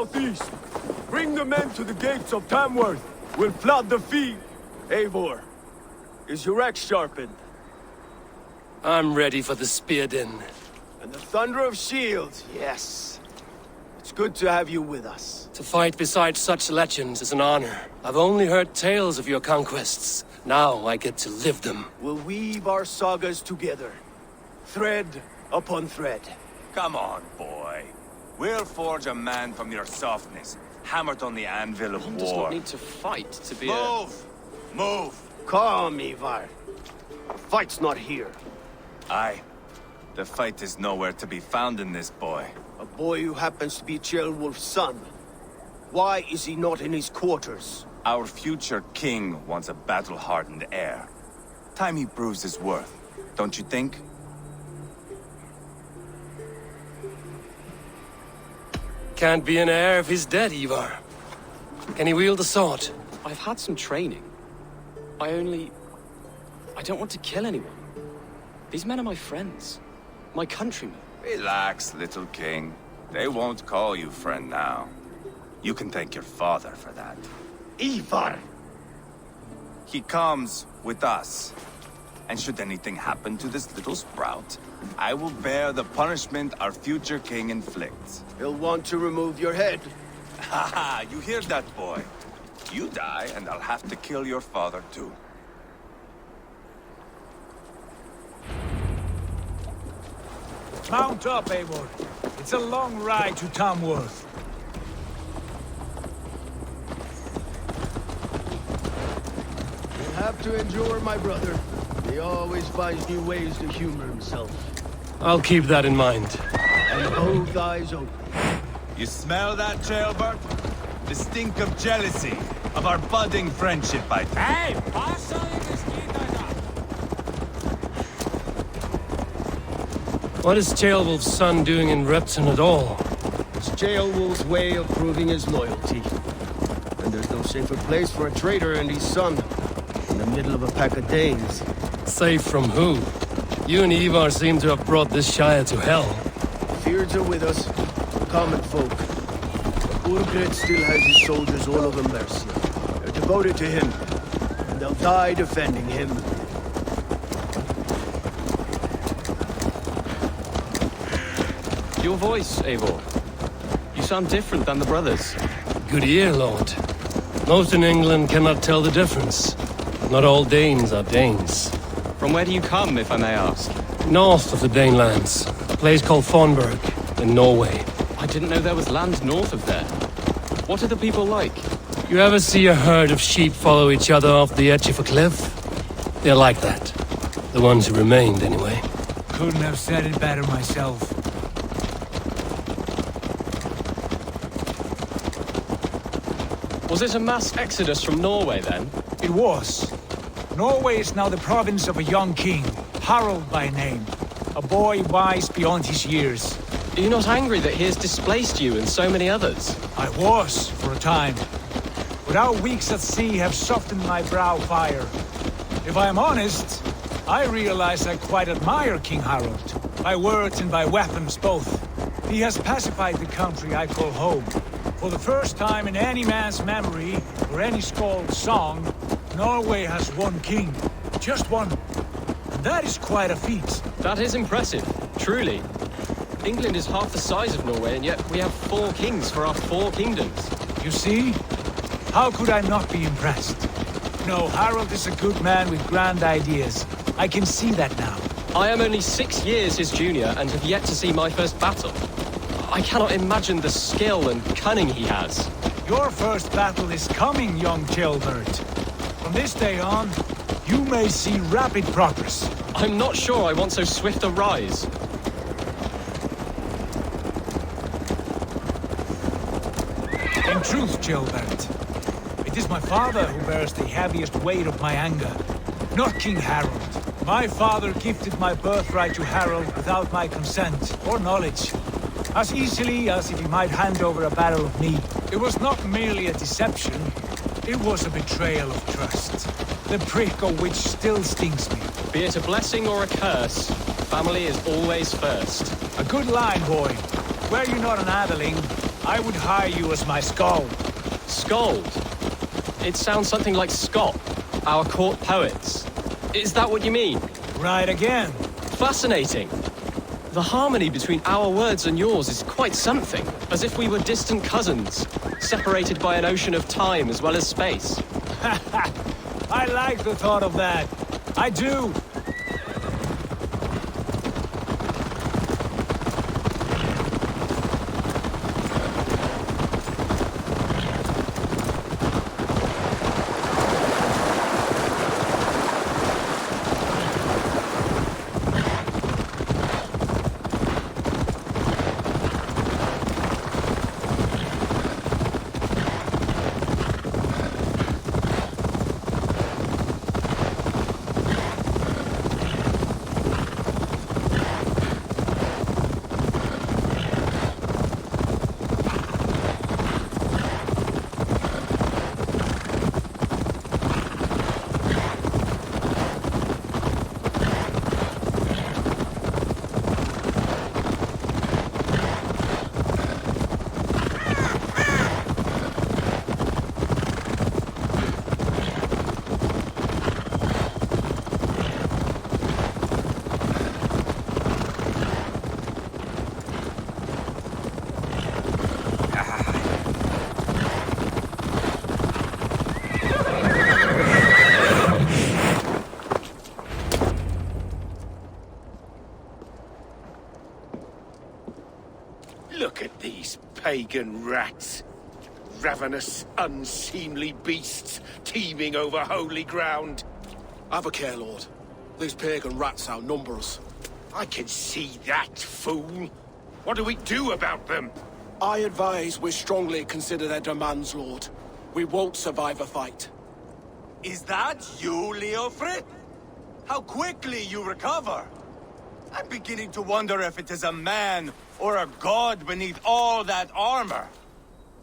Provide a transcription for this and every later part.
southeast. Bring the men to the gates of Tamworth. We'll flood the field. Eivor, is your axe sharpened? I'm ready for the spear din. And the thunder of shields, yes. It's good to have you with us. To fight beside such legends is an honor. I've only heard tales of your conquests. Now I get to live them. We'll weave our sagas together. Thread upon thread. Come on, boy. We'll forge a man from your softness, hammered on the anvil of One war. does not need to fight to be Move! Move! Calm, Ivar. The fight's not here. Aye. The fight is nowhere to be found in this boy. A boy who happens to be Ceolwulf's son. Why is he not in his quarters? Our future king wants a battle-hardened heir. Time he proves his worth, don't you think? Can't be an heir if he's dead, Ivar. Can he wield a sword? I've had some training. I don't want to kill anyone. These men are my friends. My countrymen. Relax, little king. They won't call you friend now. You can thank your father for that. Ivar! He comes with us. And should anything happen to this little sprout, I will bear the punishment our future king inflicts. He'll want to remove your head. Haha, you hear that, boy? You die, and I'll have to kill your father, too. Mount up, Eivor. It's a long ride to Tamworth. You'll have to endure, my brother. He always finds new ways to humor himself. I'll keep that in mind. And both eyes open. You smell that, Jailbird? The stink of jealousy, of our budding friendship, I think. Hey, What is Ceolwulf's son doing in Repton at all? It's Ceolwulf's way of proving his loyalty. And there's no safer place for a traitor and his son. In the middle of a pack of Danes. Safe from who? You and Ivar seem to have brought this Shire to hell. Fears are with us, the common folk. But Urgred still has his soldiers all over Mercia. They're devoted to him, and they'll die defending him. Your voice, Eivor. You sound different than the brothers. Good ear, Lord. Most in England cannot tell the difference. Not all Danes are Danes. From where do you come, if I may ask? North of the Danelands, a place called Thornburg, in Norway. I didn't know there was land north of there. What are the people like? You ever see a herd of sheep follow each other off the edge of a cliff? They're like that. The ones who remained, anyway. couldn't have said it better myself. Was it a mass exodus from Norway, then? It was. Norway is now the province of a young king, Harald by name. A boy wise beyond his years. Are you not angry that he has displaced you and so many others? I was, for a time. But our weeks at sea have softened my brow fire. If I am honest, I realize I quite admire King Harald. By words and by weapons both. He has pacified the country I call home. For the first time in any man's memory, or any skald's song, Norway has one king. Just one. And that is quite a feat. That is impressive, truly. England is half the size of Norway, and yet we have 4 kings for our 4 kingdoms. You see? How could I not be impressed? No, Harald is a good man with grand ideas. I can see that now. I am only 6 years his junior and have yet to see my first battle. I cannot imagine the skill and cunning he has. Your first battle is coming, young Jailbird. From this day on, you may see rapid progress. I'm not sure I want so swift a rise. In truth, Jailbird, it is my father who bears the heaviest weight of my anger, not King Harald. My father gifted my birthright to Harald without my consent or knowledge, as easily as if he might hand over a barrel of mead. It was not merely a deception, it was a betrayal of trust, the prick of which still stings me. Be it a blessing or a curse, family is always first. A good line, boy. Were you not an atheling, I would hire you as my skald. Scold? It sounds something like Scott, our court poets. Is that what you mean? Right again. Fascinating. The harmony between our words and yours is quite something. As if we were distant cousins, separated by an ocean of time as well as space. I like the thought of that. I do. Look at these pagan rats. Ravenous, unseemly beasts teeming over holy ground. Have a care, Lord. These pagan rats outnumber us. I can see that, fool. What do we do about them? I advise we strongly consider their demands, Lord. We won't survive a fight. Is that you, Leofrid? How quickly you recover! I'm beginning to wonder if it is a man or a god beneath all that armor.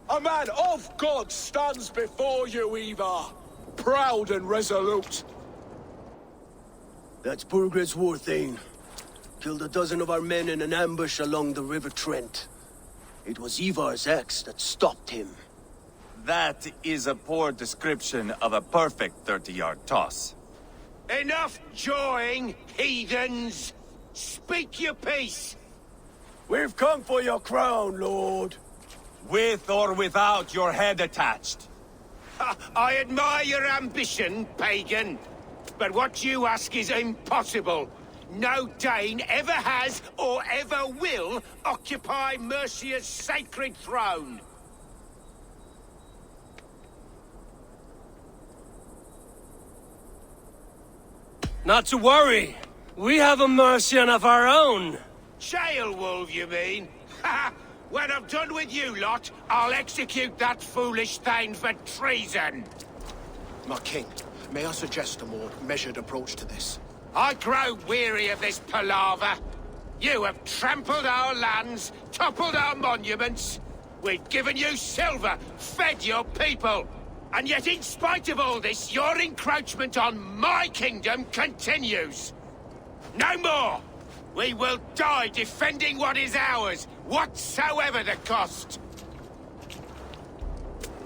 A man of God stands before you, Eivor. Proud and resolute. That's Burgred's war thane. Killed a dozen of our men in an ambush along the River Trent. It was Eivor's axe that stopped him. That is a poor description of a perfect 30-yard toss. Enough jawing, heathens! Speak your piece! We've come for your crown, Lord. With or without your head attached. I admire your ambition, pagan. But what you ask is impossible. No Dane ever has or ever will occupy Mercia's sacred throne. Not to worry. We have a Mercian of our own. Jail wolf, you mean? Ha! When I'm done with you lot, I'll execute that foolish thing for treason. My king, may I suggest a more measured approach to this? I grow weary of this palaver. You have trampled our lands, toppled our monuments. We've given you silver, fed your people. And yet in spite of all this, your encroachment on my kingdom continues. No more! We will die defending what is ours, whatsoever the cost.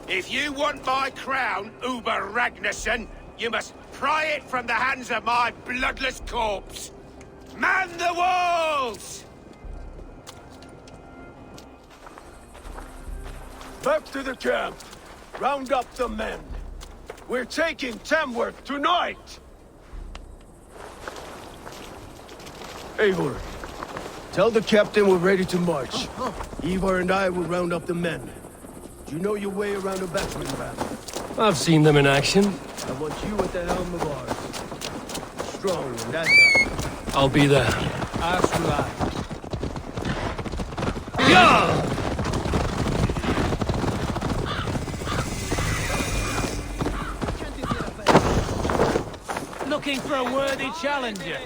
If you want my crown, Uber Ragnarsson, you must pry it from the hands of my bloodless corpse. Man the walls! Back to the camp. Round up the men. We're taking Tamworth tonight! Eivor, tell the captain we're ready to march. Eivor and I will round up the men. Do you know your way around a battering ram? I've seen them in action. I want you at the helm of ours. Strong and agile. I'll be there. As will I. Yeah! Looking for a worthy challenger.